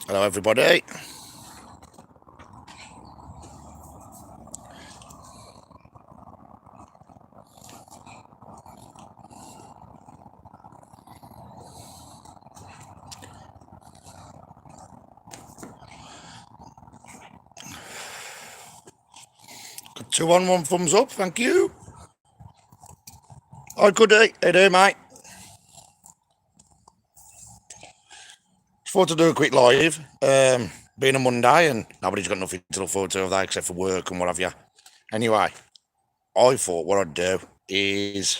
Hello, everybody. Got 2 on, 1 thumbs up, thank you. Hi, Goody. How you doing, mate? Just thought to do a quick live. Being a Monday and nobody's got nothing to look forward to of that except for work and what have you. Anyway, I thought what I'd do is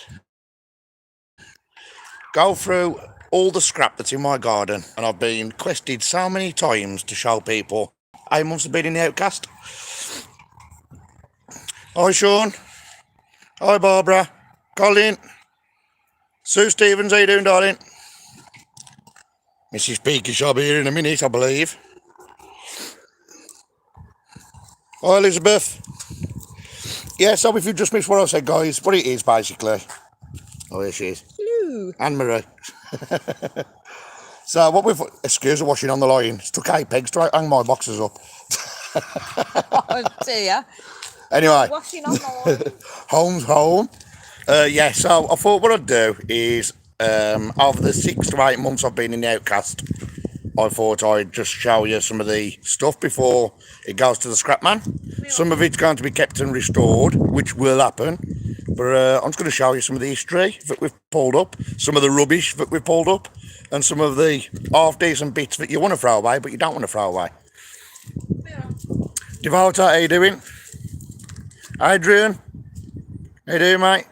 go through all the scrap that's in my garden, and I've been quested so many times to show people 8 months of being in the outcast. Hi, Sean. Hi, Barbara. Colin. Sue Stevens, how you doing, darling? Mrs. Peaky shall be here in a minute, I believe. Hi, Elizabeth. Yeah, so if you just missed what I said, guys, what it is basically. Oh, here she is. Hello. Anne Marie. So what we've excuse the washing on the line. It's took 8 pegs to hang my boxes up. Oh dear. Anyway, Washing on the line. home's home. Yeah, so I thought what I'd do is over the 6 to 8 months I've been in the outcast, I thought I'd just show you some of the stuff before it goes to the scrap man. Some of it's going to be kept and restored, which will happen. But I'm just going to show you some of the history that we've pulled up, some of the rubbish that we've pulled up, and some of the half-decent bits that you want to throw away, but you don't want to throw away. Devota, how you doing? Adrian, how you doing, mate?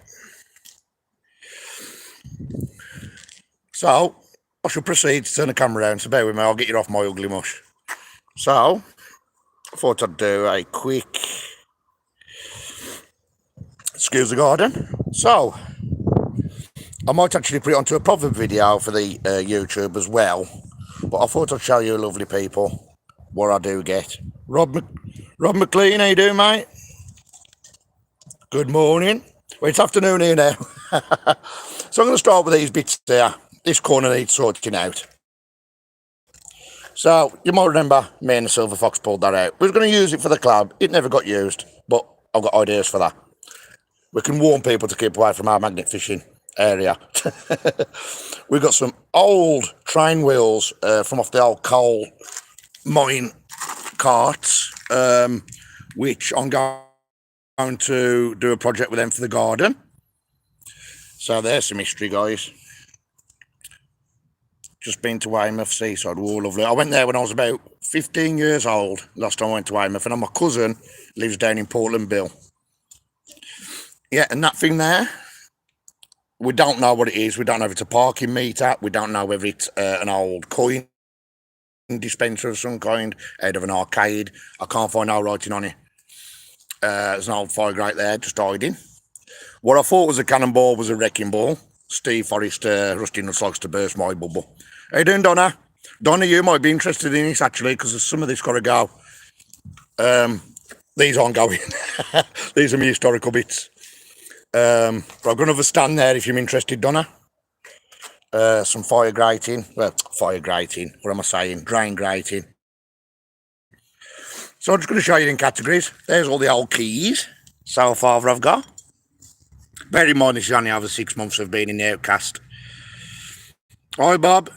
So, I shall proceed to turn the camera around, so bear with me, I'll get you off my ugly mush. So, I thought I'd do a quick excuse the garden. So, I might actually put it onto a proverb video for the YouTube as well, but I thought I'd show you lovely people what I do get. Rob McLean, how you doing, mate? Good morning. Well, it's afternoon here now. So I'm going to start with these bits there. This corner needs sorting out. So, you might remember me and the Silver Fox pulled that out. We were going to use it for the club. It never got used, but I've got ideas for that. We can warn people to keep away from our magnet fishing area. We've got some old train wheels from off the old coal mine carts, which I'm going to do a project with them for the garden. So there's some history, guys. Just been to Weymouth Seaside. Oh, lovely. I went there when I was about 15 years old. Last time I went to Weymouth. And my cousin lives down in Portland Bill. Yeah, and that thing there, we don't know what it is. We don't know if it's a parking meter. We don't know whether it's an old coin dispenser of some kind out of an arcade. I can't find no writing on it. There's an old fire grate there, just hiding. What I thought was a cannonball was a wrecking ball. Steve Forrester, Rusty Nuts likes to burst my bubble. How you doing, Donna? Donna, you might be interested in this, actually, because some of this got to go. These aren't going. These are my historical bits. But I've got another stand there if you're interested, Donna. Some fire grating. Well, fire grating. What am I saying? Drain grating. So I'm just going to show you in categories. There's all the old keys so far I've got. Bear in mind this is only over 6 months of being in the outcast. Hi, Bob.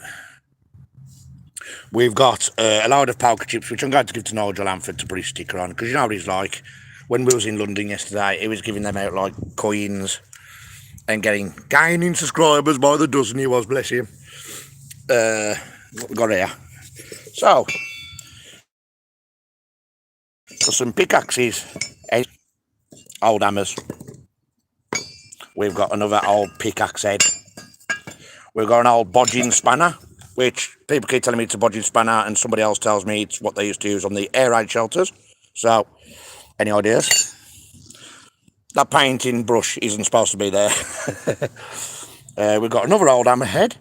We've got a load of poker chips, which I'm going to give to Nigel Amford to put his sticker on, because you know what he's like. When we was in London yesterday, he was giving them out like coins and gaining subscribers by the dozen he was, bless him. What we got here? So, for some pickaxes, old hammers. We've got another old pickaxe head. We've got an old bodging spanner, which people keep telling me it's a bodging spanner, and somebody else tells me it's what they used to use on the air raid shelters. So, any ideas? That painting brush isn't supposed to be there. We've got another old hammerhead.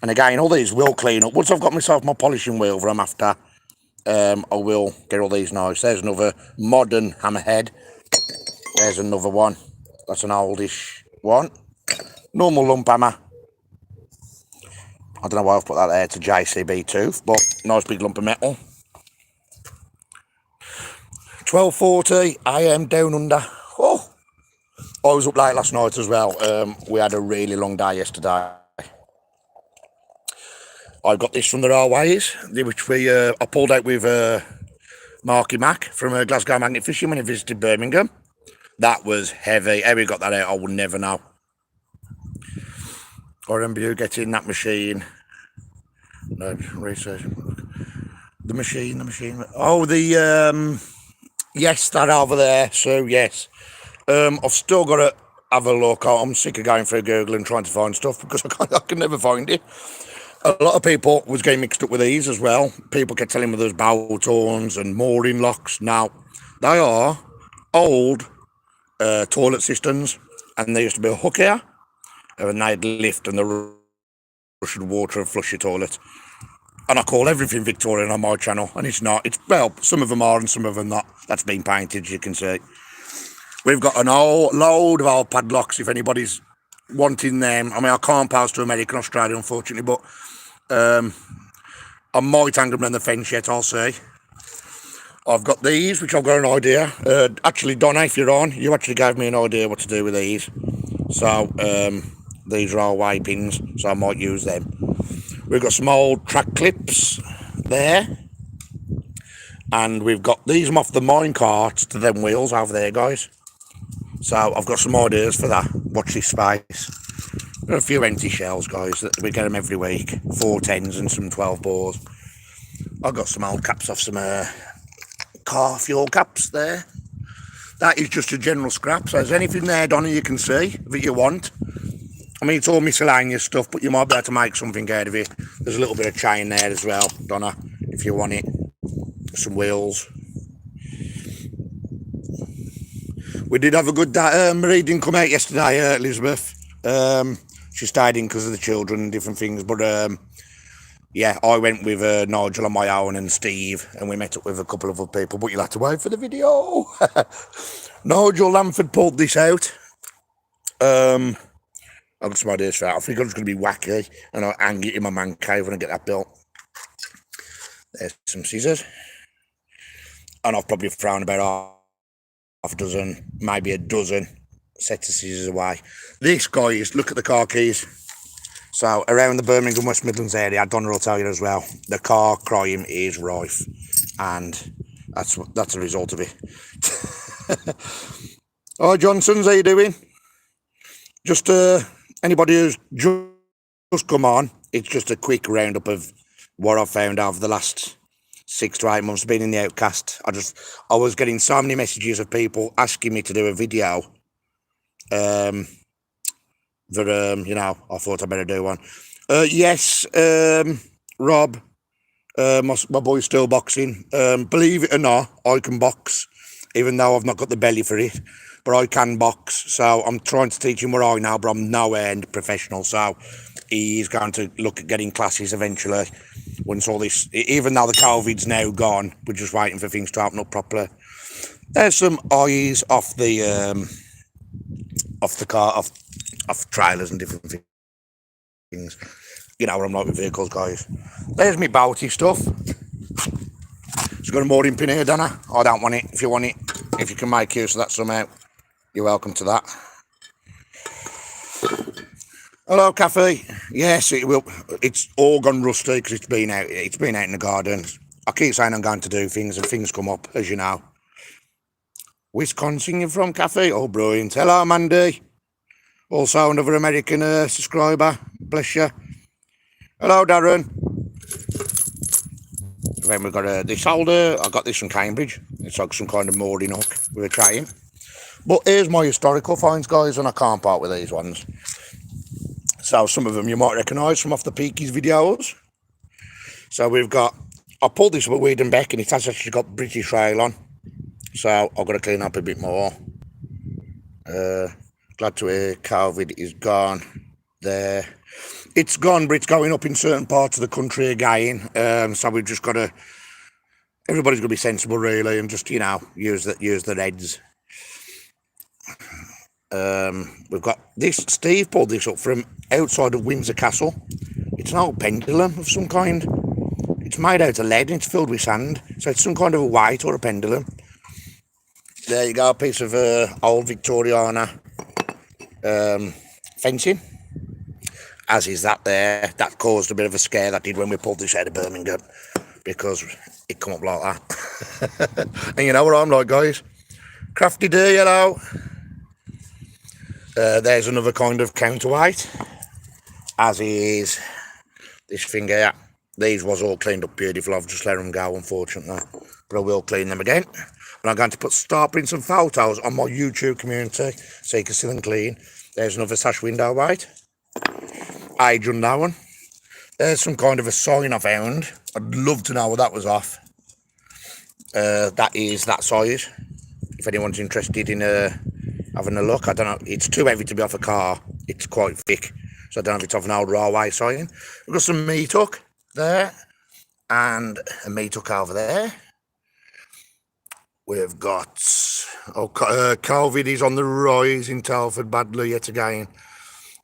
And again, all these will clean up. Once I've got myself my polishing wheel that I'm after, I will get all these nice. There's another modern hammerhead. There's another one. That's an oldish one. Normal lump hammer. I don't know why I've put that there to JCB tooth, but nice big lump of metal. 12:40 AM down under. Oh, I was up late last night as well. We had a really long day yesterday. I got this from the railways, which I pulled out with Marky Mac from Glasgow Magnet Fishing when he visited Birmingham. That was heavy. How we got that out, I would never know. I remember you getting that machine. No, research. The machine. Oh, yes, that over there. So, yes. I've still got to have a look. I'm sick of going through Google and trying to find stuff because I can never find it. A lot of people was getting mixed up with these as well. People kept telling me there's bow horns and mooring locks. Now, they are old toilet cisterns, and there used to be a hook here, and they'd lift and the rushing water and flush your toilet. And I call everything Victorian on my channel, and it's not. It's, well, some of them are and some of them not. That's been painted, as you can see. We've got an load of old padlocks if anybody's wanting them. I mean, I can't pass to America and Australia, unfortunately, but I might hang them on the fence yet, I'll see. I've got these, which I've got an idea. Actually, Donna, if you're on, you actually gave me an idea what to do with these. So, these are our way pins, so I might use them. We've got some old track clips there. And we've got these off the mine carts to them wheels over there, guys. So I've got some ideas for that. Watch this space. There are a few empty shells, guys. We get them every week. 4 10s and some 12 bores. I've got some old caps off some car fuel caps there. That is just a general scrap. So there's anything there, Donna, you can see that you want. I mean, it's all miscellaneous stuff, but you might be able to make something out of it. There's a little bit of chain there as well, Donna, if you want it. Some wheels. We did have a good day. Marie didn't come out yesterday, Elizabeth. She stayed in because of the children and different things. But yeah, I went with Nigel on my own and Steve, and we met up with a couple of other people. But you'll have to wait for the video. Nigel Lamford pulled this out. I've got some ideas for that. I think it's going to be wacky, and I'll hang it in my man cave when I get that built. There's some scissors. And I've probably thrown about half a dozen, maybe a dozen sets of scissors away. This, guys, look at the car keys. So around the Birmingham, West Midlands area, Donna will tell you as well, the car crime is rife, and that's a result of it. Hi, Johnsons, how you doing? Just anybody who's just come on, it's just a quick roundup of what I've found over the last 6 to 8 months being in the Outcast. I was getting so many messages of people asking me to do a video. That you know, I thought I better do one. Yes, Rob, my boy's still boxing. Believe it or not, I can box, even though I've not got the belly for it. But I can box, so I'm trying to teach him what I know, but I'm nowhere end professional. So he's going to look at getting classes eventually. Once all this, even though the COVID's now gone, we're just waiting for things to open up properly. There's some eyes off the car, off trailers and different things. You know what I'm like with vehicles, guys. There's me boaty stuff. It's got a mooring pin here, Donna. I don't want it. If you want it, if you can make use of that somehow, you're welcome to that. Hello, Cafe. Yes, it will. It's all gone rusty because it's been out. It's been out in the garden. I keep saying I'm going to do things, and things come up, as you know. Wisconsin, you're from, Cafe? Oh, brilliant. Hello, Mandy. Also another American subscriber. Bless you. Hello, Darren. Then we've got this holder. I got this from Cambridge. It's like some kind of mooring hook with a chain. But here's my historical finds, guys, and I can't part with these ones. So some of them you might recognise from off the Peaky's videos. So we've got, I pulled this up at Weed and Beck, and it has actually got British Rail on. So I've got to clean up a bit more. Glad to hear COVID is gone there. It's gone, but it's going up in certain parts of the country again. So we've just got to, everybody's got to be sensible really, and just, you know, use the heads. We've got this, Steve pulled this up from outside of Windsor Castle. It's an old pendulum of some kind. It's made out of lead and it's filled with sand, so it's some kind of a weight or a pendulum. There you go, a piece of old Victoriana fencing. As is that there. That caused a bit of a scare, that did, when we pulled this out of Birmingham, because it come up like that. And you know what I'm like, guys. Crafty day, yellow. There's another kind of counterweight, as is this thing here. These was all cleaned up beautiful. I've just let them go, unfortunately, but I will clean them again. And I'm going to start putting some photos on my YouTube community so you can see them clean. There's another sash window weight. Age unknown. There's some kind of a sign I found. I'd love to know what that was off. That is that size. If anyone's interested in having a look, I don't know. It's too heavy to be off a car. It's quite thick, so I don't know if it's off an old railway sign. We've got some meat hook there, and a meat hook over there. We've got COVID is on the rise in Telford badly yet again.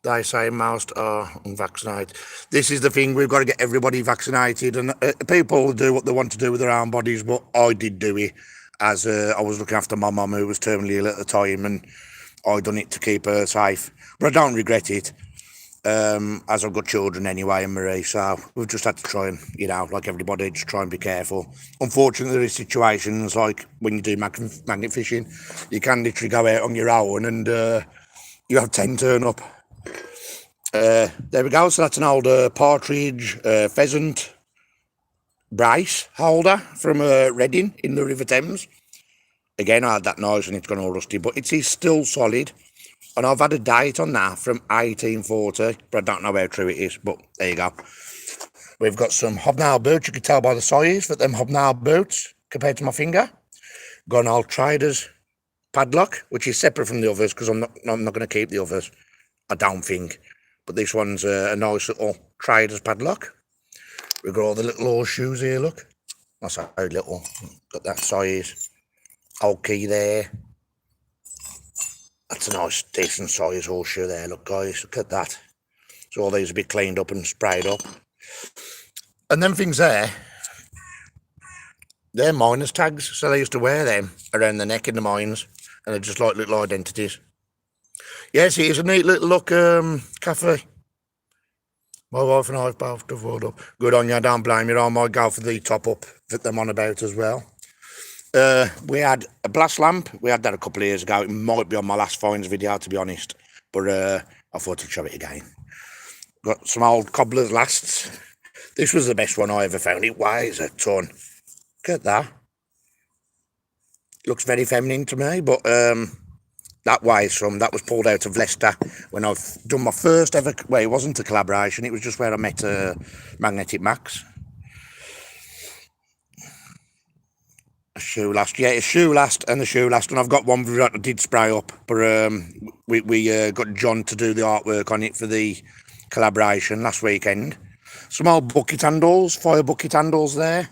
They say most are unvaccinated. This is the thing, we've got to get everybody vaccinated, and people do what they want to do with their own bodies, but I did do it, as I was looking after my mum who was terminally ill at the time, and I done it to keep her safe. But I don't regret it, as I've got children anyway and Marie, so we've just had to try and, you know, like everybody, just try and be careful. Unfortunately, there is situations like when you do magnet fishing, you can literally go out on your own and you have 10 turn up. There we go, so that's an old partridge pheasant brace holder from Reading in the River Thames. Again, I had that noise and it's gone all rusty, but it is still solid. And I've had a date on that from 1840, but I don't know how true it is, but there you go. We've got some hobnail boots. You can tell by the size that them hobnail boots compared to my finger. Got an old trader's padlock, which is separate from the others because I'm not going to keep the others, I don't think. But this one's a nice little trader's padlock. We've got all the little horseshoes here, look. That's how little. Got that size. Old key there. That's a nice, decent size horseshoe there, look, guys. Look at that. So all these will be cleaned up and sprayed up. And them things there, they're miners' tags. So they used to wear them around the neck in the mines. And they're just like little identities. Yes, it is a neat little look cafe. My wife and I have both devoted up. Good on you, don't blame you. I might go for the top up that I'm on about as well. We had a blast lamp. We had that a couple of years ago. It might be on my last finds video, to be honest. But I thought I'd show it again. Got some old cobbler's lasts. This was the best one I ever found. It weighs a ton. Look at that. Looks very feminine to me, but that weighs some. That was pulled out of Leicester when I've done my first ever. Well, it wasn't a collaboration. It was just where I met Magnetic Max. A shoe last, yeah, a shoe last and a shoe last, and I've got one that I did spray up, but we got John to do the artwork on it for the collaboration last weekend. Some old bucket handles, fire bucket handles there,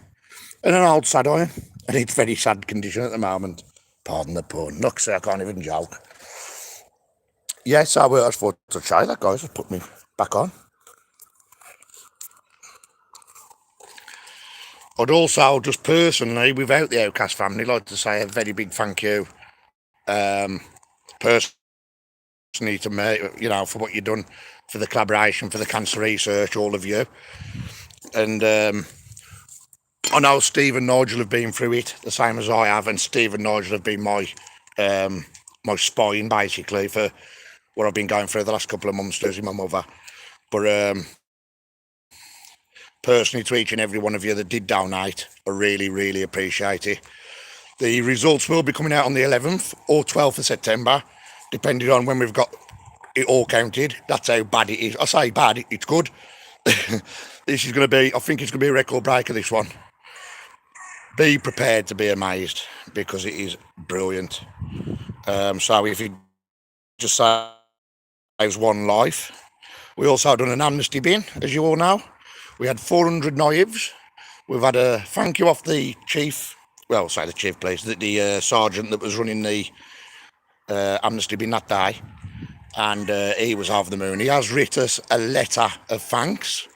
and an old sad iron, and it's very sad condition at the moment. Pardon the pun. Look, see, I can't even joke. Yes, I will. I thought to try that, guys. Just put me back on. I'd also, just personally, without the Outcast family, like to say a very big thank you, personally to me, you know, for what you've done for the collaboration, for the cancer research, all of you. And I know Steve and Nigel have been through it the same as I have, and Steve and Nigel have been my my spine basically for what I've been going through the last couple of months losing my mother. But personally, to each and every one of you that did donate, I really, really appreciate it. The results will be coming out on the 11th or 12th of September, depending on when we've got it all counted. That's how bad it is. I say bad, it's good. This is going to be, I think it's going to be a record breaker, this one. Be prepared to be amazed, because it is brilliant. So if it just saves one life. We also done an amnesty bin, as you all know. We had 400 knives. We've had a thank you off the chief, well, say the chief, please, the sergeant that was running the amnesty bin that day, and he was over the moon. He has written us a letter of thanks,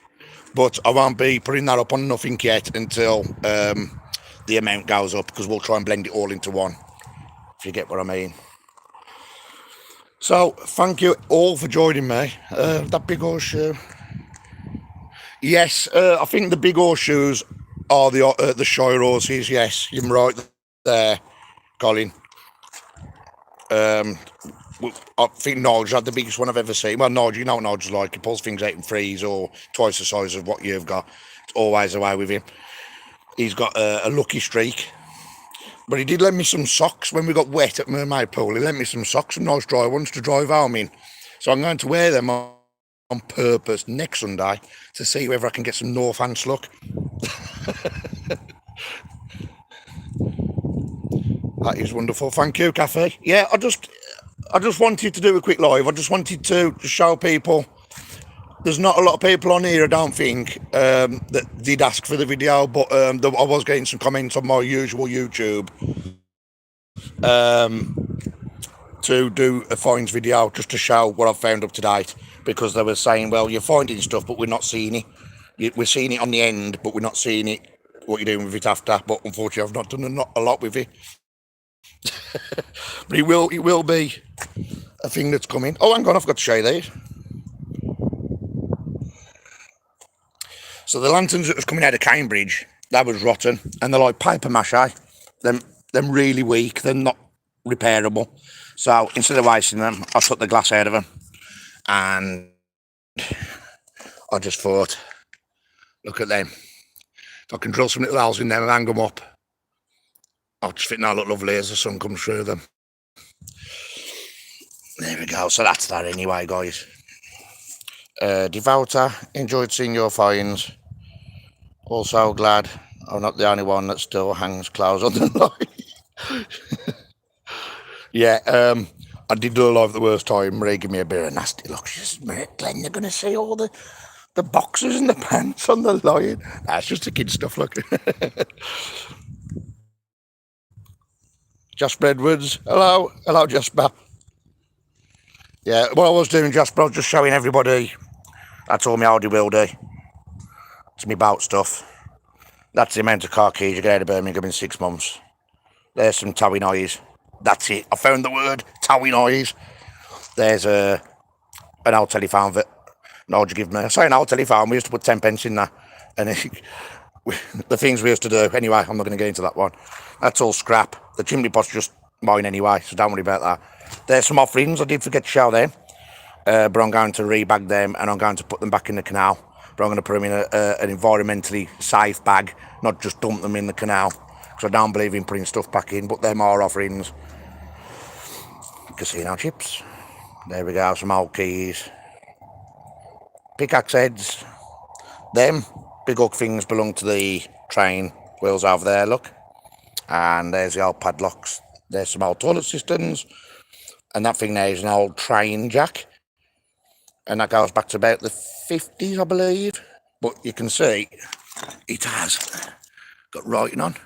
But I won't be putting that up on nothing yet until the amount goes up, because we'll try and blend it all into one, if you get what I mean. So, thank you all for joining me. That big horseshoe. Yes, I think the big horseshoes are the Shire horses. Yes, you're right there, Colin. I think Nigel had the biggest one I've ever seen. Well, Nigel, you know what Nigel's like. He pulls things out in threes or twice the size of what you've got. It's always the way with him. He's got a lucky streak. But he did lend me some socks when we got wet at Mermaid Pool. He lent me some socks, some nice dry ones to drive home in. So I'm going to wear them on purpose next Sunday to see whether I can get some Northants luck. That is wonderful. Thank you, Cafe. Yeah, I just wanted to do a quick live. I just wanted to show people. There's not a lot of people on here, I don't think, that did ask for the video, but I was getting some comments on my usual YouTube to do a finds video just to show what I've found up to date, because they were saying, well, you're finding stuff, but we're not seeing it. We're seeing it on the end, but we're not seeing it, what you're doing with it after. But unfortunately, I've not done a lot with it. But it will be a thing that's coming. Oh, hang on, I've got to show you these. So the lanterns that was coming out of Cambridge, that was rotten, and they're like paper mache. Them really weak. They're not repairable. So instead of wasting them, I took the glass out of them, and I just thought, look at them. If I can drill some little holes in them and hang them up, I'll just think they'll look lovely as the sun comes through them. There we go. So that's that anyway, guys. Devoter, enjoyed seeing your finds. Also glad I'm not the only one that still hangs clothes on the line. Yeah, I did do a live at the worst time. Marie gave me a bit of a nasty look. She says, Glenn, you're going to see all the boxes and the pants on the line. That's just the kid stuff, look. Jasper Edwards, hello Jasper. Yeah, what I was doing, Jasper, I was just showing everybody. That's all my Audi will do. It's me boat stuff. That's the amount of car keys you get out of Birmingham in 6 months. There's some towing eyes. That's it. I found the word, towing eyes. There's an old telephone that Nigel gave me. I say an old telephone, we used to put 10 pence in there. And the things we used to do. Anyway, I'm not going to get into that one. That's all scrap. The chimney pot's just mine anyway, so don't worry about that. There's some offerings. I did forget to show them. But I'm going to rebag them, and I'm going to put them back in the canal. But I'm going to put them in an environmentally safe bag, not just dump them in the canal, because I don't believe in putting stuff back in. But them are offerings. Casino chips. There we go, some old keys. Pickaxe heads. Them big hook things belong to the train wheels over there, look. And there's the old padlocks. There's some old toilet cisterns. And that thing there is an old train jack. And that goes back to about the 50s, I believe. But you can see it has got writing on.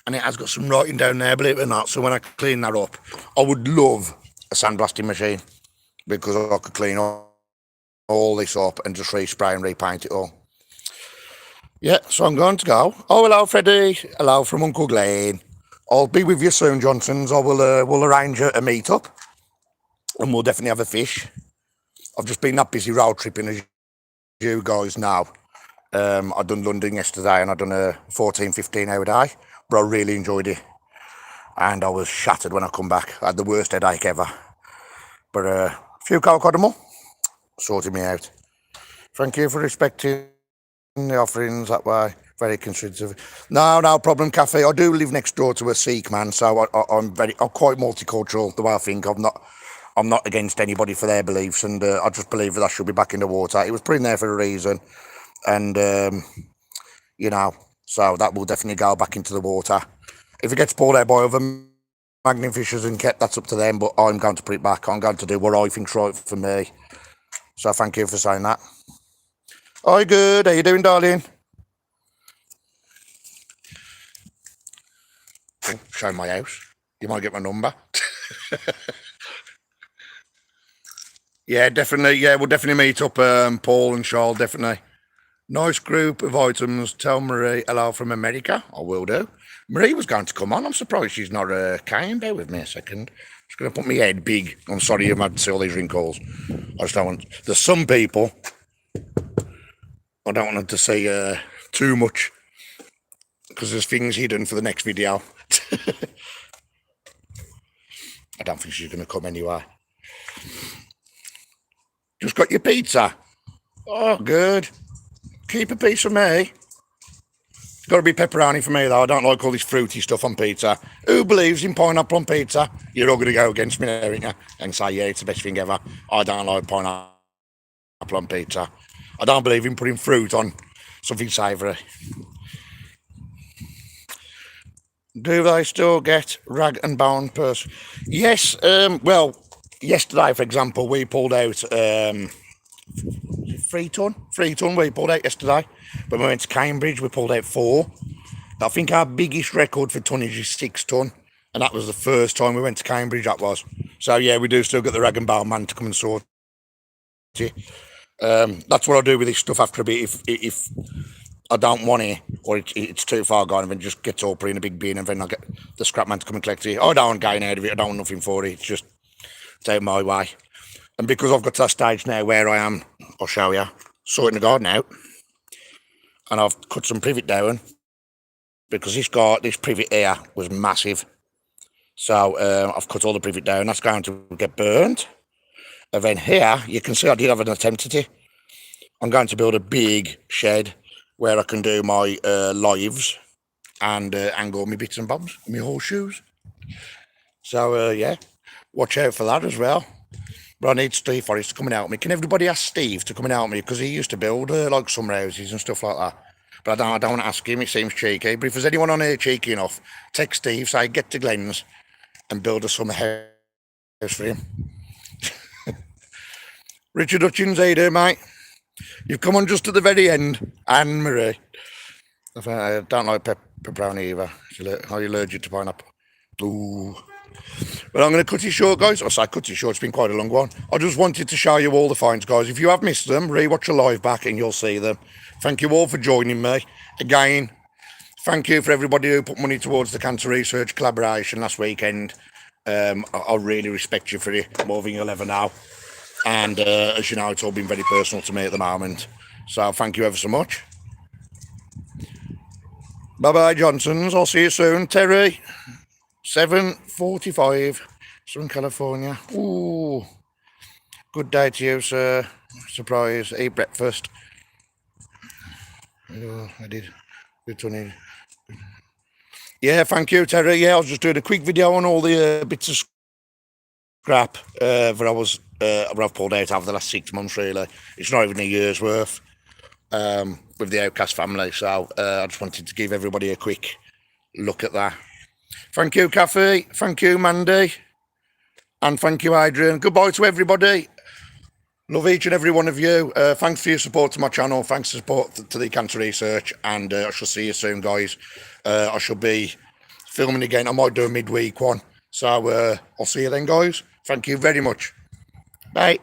And it has got some writing down there, believe it or not. So when I clean that up, I would love a sandblasting machine, because I could clean all this up and just respray and repaint it all. Yeah, so I'm going to go. Oh, hello, Freddie. Hello from Uncle Glenn. I'll be with you soon, Johnsons. I will we'll arrange a meet-up, and we'll definitely have a fish. I've just been that busy road tripping, as you guys know. I done London yesterday, and I done a 14, 15-hour day, but I really enjoyed it. And I was shattered when I come back. I had the worst headache ever. But a few cocodamol sorted me out. Thank you for respecting the offerings that way. Very considerate. No problem, Cafe. I do live next door to a Sikh man, so I'm quite multicultural the way I think. I'm not against anybody for their beliefs, and I just believe that should be back in the water. It was put in there for a reason, and you know, so that will definitely go back into the water. If it gets pulled out by other magnet fishers and kept, that's up to them, but I'm going to put it back. I'm going to do what I think's right for me. So thank you for saying that. Hi, good. How you doing, darling? Oh, show my house. You might get my number. Yeah, definitely. Yeah, we'll definitely meet up, Paul and Charles, definitely. Nice group of items. Tell Marie hello from America. I will do. Marie was going to come on. I'm surprised she's not came. Bear with me a second. Just going to put my head big. I'm sorry you've had to see all these wrinkles. I just don't want... There's some people... I don't want them to see too much. Because there's things hidden for the next video. I don't think she's going to come anyway. Just got your pizza. Oh, good. Keep a piece for me. It's got to be pepperoni for me, though. I don't like all this fruity stuff on pizza. Who believes in pineapple on pizza? You're all going to go against me, aren't you? And say, yeah, it's the best thing ever. I don't like pineapple on pizza. I don't believe in putting fruit on something savoury. Do they still get rag and bone purse? Yes. Well, yesterday, for example, we pulled out... 3 ton we pulled out yesterday. When we went to Cambridge, we pulled out 4. I think our biggest record for tonnage is 6 ton, and that was the first time we went to Cambridge, that was. So yeah, we do still get the rag and bone man to come and sort it. That's what I do with this stuff after a bit. If I don't want it, or it's too far gone, and then just gets all put in a big bin, and then I get the scrap man to come and collect it. I don't want gain out of it, I don't want nothing for it, it's just out my way. And because I've got to that stage now where I am, I'll show you, sorting the garden out. And I've cut some privet down because this privet here was massive. So I've cut all the privet down. That's going to get burnt. And then here, you can see I did have an attempt at it. I'm going to build a big shed where I can do my lives and hang all my bits and bobs, my horseshoes. So yeah, watch out for that as well. But I need Steve Forrest to come and help me. Can everybody ask Steve to come and help me? Because he used to build like summer houses and stuff like that. But I don't want to ask him, it seems cheeky. But if there's anyone on here cheeky enough, text Steve, say get to Glenn's and build a summer house for him. Richard Hutchins, how you doing, mate? You've come on just at the very end. Anne Marie. I don't like pepperoni either. Are you allergic to pineapple? Ooh. But I'm going to cut it short, guys. I say cut it short, it's been quite a long one. I just wanted to show you all the finds, guys. If you have missed them, rewatch a live back and you'll see them. Thank you all for joining me. Again, thank you for everybody who put money towards the cancer research collaboration last weekend. I really respect you for it, more than you'll ever know. And as you know, it's all been very personal to me at the moment. So thank you ever so much. Bye-bye, Johnsons. I'll see you soon. Terry. 7:45, Southern California. Ooh, good day to you, sir. Surprise, eat breakfast. Oh, I did. Good to Yeah, thank you, Terry. Yeah, I was just doing a quick video on all the bits of scrap that I've pulled out over the last 6 months, really. It's not even a year's worth with the Outcast family, so I just wanted to give everybody a quick look at that. Thank you, Kathy. Thank you, Mandy. And thank you, Adrian. Goodbye to everybody. Love each and every one of you. Thanks for your support to my channel. Thanks for support to the cancer research. And I shall see you soon, guys. I shall be filming again. I might do a midweek one. So I'll see you then, guys. Thank you very much. Bye.